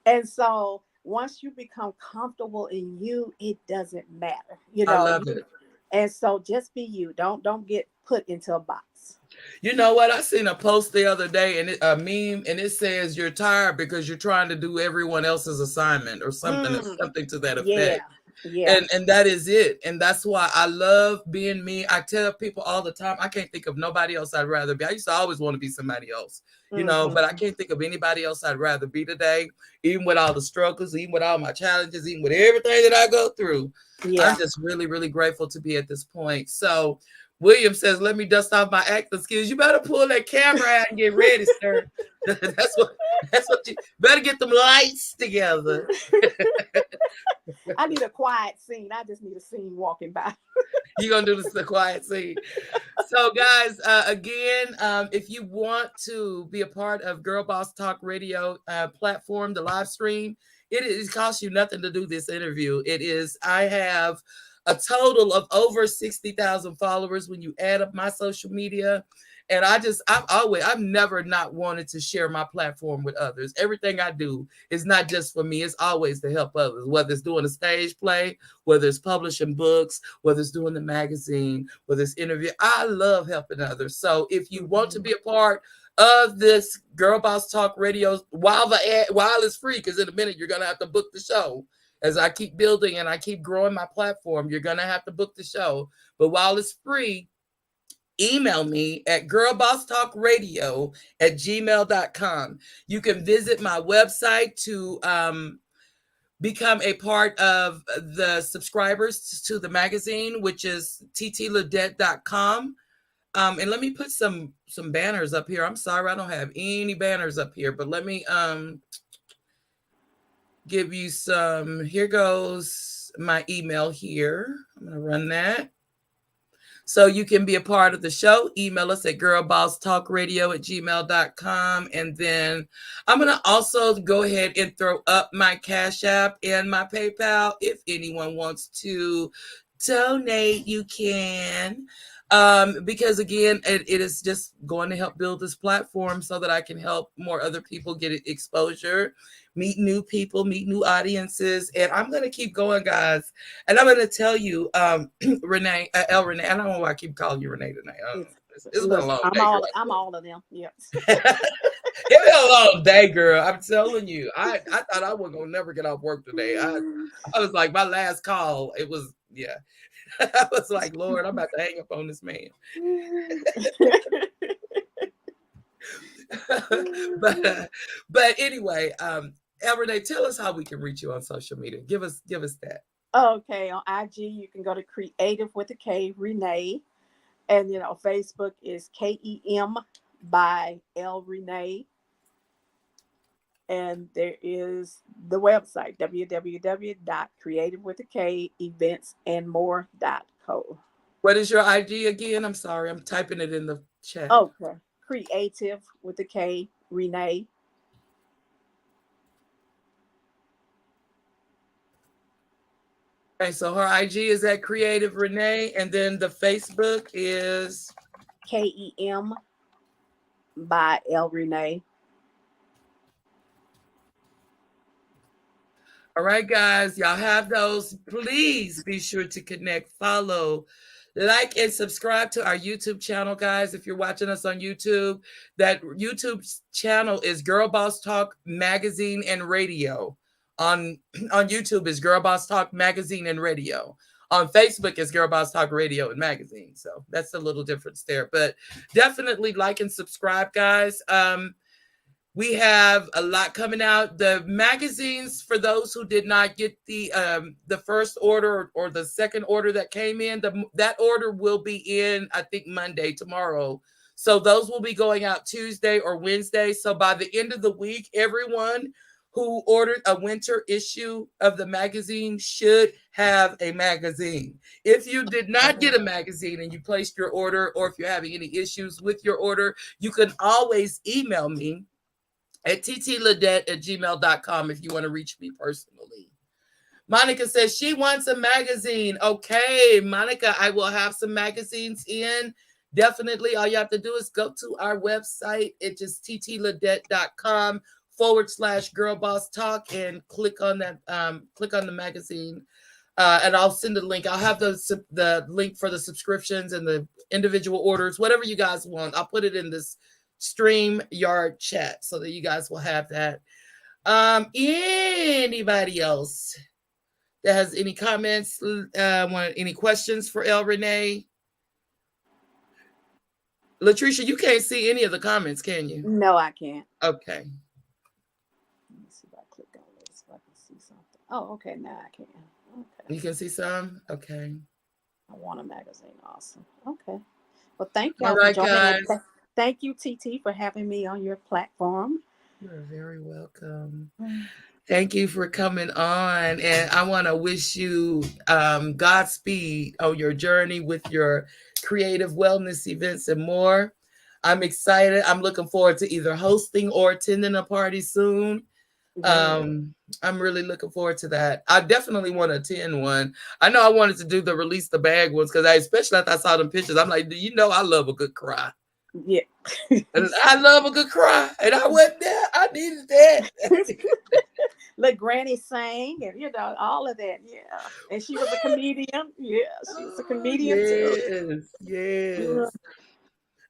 And so once you become comfortable in you, it doesn't matter. I love it. And so just be you. Don't get put into a box. You know what? I seen a post the other day, and a meme, and it says you're tired because you're trying to do everyone else's assignment or something, Mm, something to that yeah, effect. yeah. And that is it. And that's why I love being me. I tell people all the time, I can't think of nobody else I'd rather be. I used to always want to be somebody else, but I Mm-hmm. can't think of anybody else I'd rather be today, even with all the struggles, even with all my challenges, even with everything that I go through. I'm Yeah. just really, really grateful to be at this point. So William says, let me dust off my acting skills. You better pull that camera out and get ready, sir. That's what you better get them lights together. I need a quiet scene. I just need a scene walking by. You're gonna do this the quiet scene. So, guys, again, if you want to be a part of Girl Boss Talk Radio platform, the live stream, it costs you nothing to do this interview. I have a total of over 60,000 followers when you add up my social media. And I've never not wanted to share my platform with others. Everything I do is not just for me, it's always to help others, whether it's doing a stage play, whether it's publishing books, whether it's doing the magazine, whether it's interview. I love helping others. So if you want to be a part of this Girl Boss Talk Radio while it's free, because in a minute you're gonna have to book the show. As I keep building and I keep growing my platform, you're gonna have to book the show. But while it's free, email me at girlbosstalkradio@gmail.com. You can visit my website to become a part of the subscribers to the magazine, which is ttladette.com. And let me put some banners up here. I'm sorry, I don't have any banners up here, but let me give you some. Here goes my email here. I'm going to run that. So you can be a part of the show. Email us at girlbosstalkradio@gmail.com. And then I'm going to also go ahead and throw up my Cash App and my PayPal. If anyone wants to donate, you can. Because again, it is just going to help build this platform so that I can help more other people get exposure, meet new people, meet new audiences. And I'm going to keep going, guys. And I'm going to tell you, Renee, Renee, I don't know why I keep calling you Renee tonight. It's been a long day, girl. I'm all of them. Yes. It's been a long day, girl. I'm telling you. I thought I wasn't going to never get off work today. I was like, my last call, it was, yeah. I was like, Lord, I'm about to hang up on this man. but anyway, Renee, tell us how we can reach you on social media. Give us that. Okay, on IG you can go to Creative with a K, Renee, and Facebook is KEM by L Renee, and there is the website www.creativewithak.eventsandmore.co. What is your IG again? I'm sorry, I'm typing it in the chat. Okay, Creative with a K, Renee. Okay, so her IG is at Creative Renee, and then the Facebook is KEM by L Renee. All right, guys, y'all have those. Please be sure to connect, follow, like, and subscribe to our YouTube channel, guys. If you're watching us on YouTube, that YouTube channel is Girl Boss Talk Magazine and Radio. On YouTube is Girl Boss Talk Magazine and Radio. On Facebook is Girl Boss Talk Radio and Magazine. So that's a little difference there. But definitely like and subscribe, guys. We have a lot coming out. The magazines, for those who did not get the first order or the second order that came in, that order will be in, I think, Monday, tomorrow. So those will be going out Tuesday or Wednesday. So by the end of the week, everyone who ordered a winter issue of the magazine should have a magazine. If you did not get a magazine and you placed your order, or if you're having any issues with your order, you can always email me at ttiladette@gmail.com if you want to reach me personally. Monica says she wants a magazine. Okay, Monica, I will have some magazines in. Definitely, all you have to do is go to our website. It's just ttiladette.com/GirlBossTalk and click on that. Click on the magazine, and I'll send a link. I'll have the link for the subscriptions and the individual orders, whatever you guys want. I'll put it in this StreamYard chat so that you guys will have that. Anybody else that has any comments, any questions for Renee? Latresia, you can't see any of the comments, can you? No, I can't. Okay. Let me see if I click on this so I can see something. Oh, okay, now I can. Okay. You can see some? Okay. I want a magazine. Awesome. Okay. Well, thank you All right, for joining. guys. Thank you, TiTi, for having me on your platform. You're very welcome. Thank you for coming on. And I want to wish you Godspeed on your journey with your creative wellness events and more. I'm excited. I'm looking forward to either hosting or attending a party soon. I'm really looking forward to that. I definitely want to attend one. I know I wanted to do the release the bag ones because especially after I saw them pictures, I'm like, you know, I love a good cry. Yeah. And I love a good cry. And I went there. I needed that. Let Granny sang and, you know, all of that. Yeah. And she was a comedian. Yeah. She was a comedian too. Yes.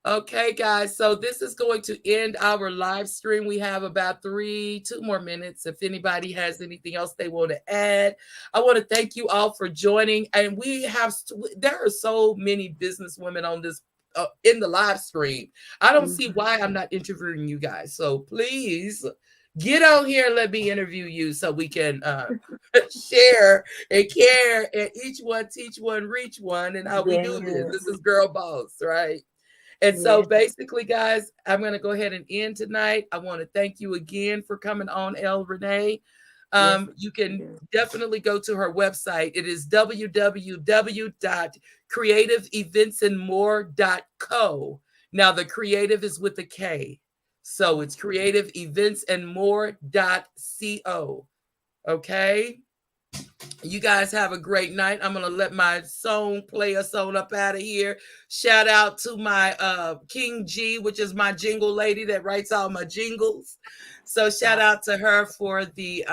Okay, guys. So this is going to end our live stream. We have about 2 more minutes. If anybody has anything else they want to add, I want to thank you all for joining. And there are so many business women on this in the live stream. I don't see why I'm not interviewing you guys. So please get on here and let me interview you so we can share and care and each one teach one, reach one, and how we do this. This is Girl Boss, right? And so basically, guys, I'm going to go ahead and end tonight. I want to thank you again for coming on, Renee. You can definitely go to her website. It is www.creativeeventsandmore.co. Now, the creative is with a K. So it's creativeeventsandmore.co. Okay? You guys have a great night. I'm going to let my song play us on up out of here. Shout out to my King G, which is my jingle lady that writes all my jingles. So shout out to her for the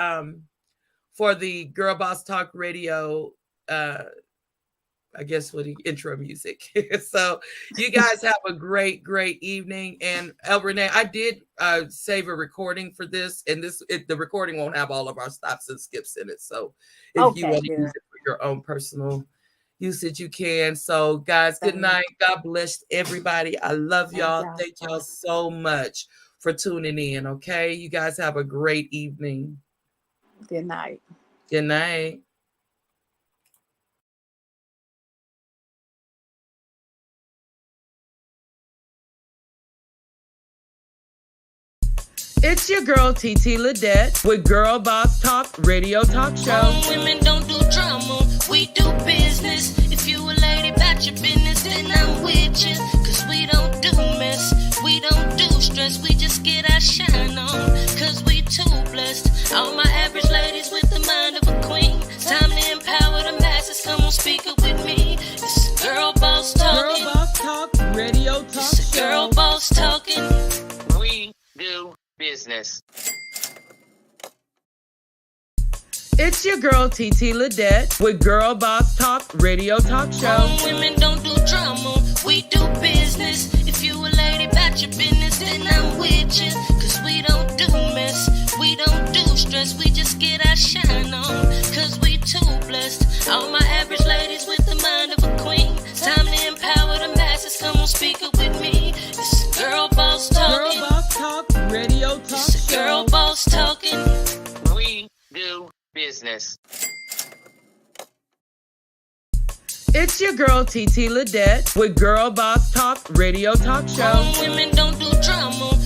Girl Boss Talk Radio, I guess with the intro music. So you guys have a great, great evening. And Renee, I did save a recording for this, and the recording won't have all of our stops and skips in it. So if you want to use it for your own personal usage, you can. So guys, good night. God bless everybody. I love y'all. Thank y'all so much for tuning in. Okay. You guys have a great evening. Good night. Good night. It's your girl, TiTi Ladette, with Girl Boss Talk Radio Talk Show. Women don't do drama, we do business. If you a lady about your business, then I'm with you. Cause we don't do mess, we don't do stress. We just get our shine on, cause we too blessed. All my average ladies with the mind of a queen. Time to empower the masses, come on, speak it with me. It's Girl Boss Talking. Girl Boss Talk Radio Talk Show. Girl Boss Talking. We do business. It's your girl TiTi Ladette with Girl Boss Talk Radio Talk Show. All women don't do drama, we do business. If you a lady about your business, then I'm with you. Cause we don't do mess, we don't do stress, we just get our shine on. Cause we too blessed. All my average ladies with the mind of a queen. It's time to empower the masses, come on speak it with me. It's Girl Boss Talking. Girl Boss Talk Radio Talk It's Show. Girl Boss Talking. We do business. It's your girl TiTi Ladette with Girl Boss Talk Radio Talk Show. All women don't do drama.